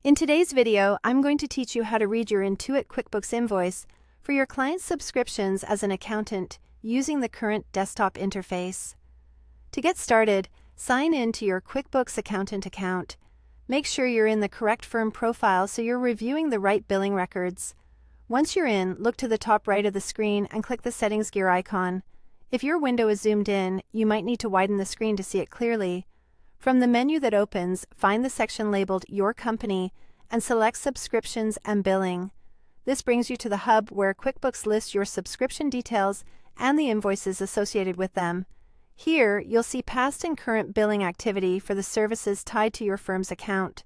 In today's video, I'm going to teach you how to read your Intuit QuickBooks Invoice for your client's subscriptions as an accountant using the current desktop interface. To get started, sign in to your QuickBooks Accountant account. Make sure you're in the correct firm profile so you're reviewing the right billing records. Once you're in, look to the top right of the screen and click the Settings gear icon. If your window is zoomed in, you might need to widen the screen to see it clearly. From the menu that opens, find the section labeled Your Company and select Subscriptions and Billing. This brings you to the hub where QuickBooks lists your subscription details and the invoices associated with them. Here, you'll see past and current billing activity for the services tied to your firm's account.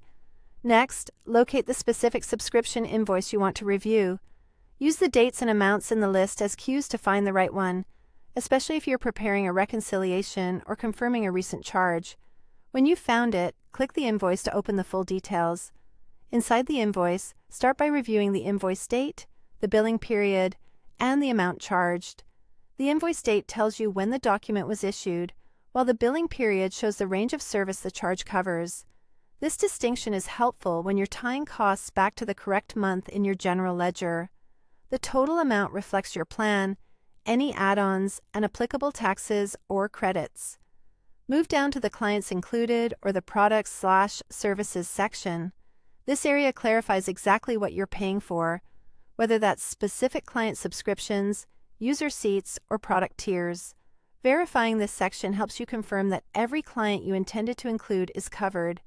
Next, locate the specific subscription invoice you want to review. Use the dates and amounts in the list as cues to find the right one, especially if you're preparing a reconciliation or confirming a recent charge. When you've found it, click the invoice to open the full details. Inside the invoice, start by reviewing the invoice date, the billing period, and the amount charged. The invoice date tells you when the document was issued, while the billing period shows the range of service the charge covers. This distinction is helpful when you're tying costs back to the correct month in your general ledger. The total amount reflects your plan, any add-ons, and applicable taxes or credits. Move down to the Clients Included or the Products/Services section. This area clarifies exactly what you're paying for, whether that's specific client subscriptions, user seats, or product tiers. Verifying this section helps you confirm that every client you intended to include is covered,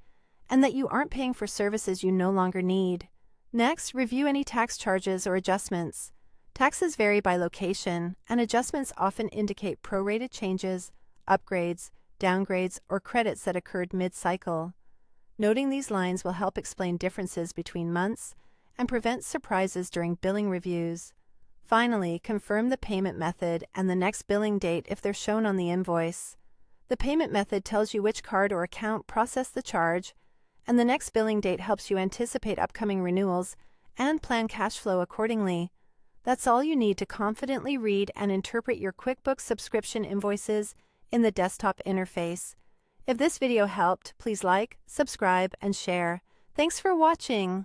and that you aren't paying for services you no longer need. Next, review any tax charges or adjustments. Taxes vary by location, and adjustments often indicate prorated changes, upgrades, downgrades, or credits that occurred mid-cycle. Noting these lines will help explain differences between months and prevent surprises during billing reviews. Finally, confirm the payment method and the next billing date if they're shown on the invoice. The payment method tells you which card or account processed the charge, and the next billing date helps you anticipate upcoming renewals and plan cash flow accordingly. That's all you need to confidently read and interpret your QuickBooks subscription invoices in the desktop interface. If this video helped, please like, subscribe, and share. Thanks for watching.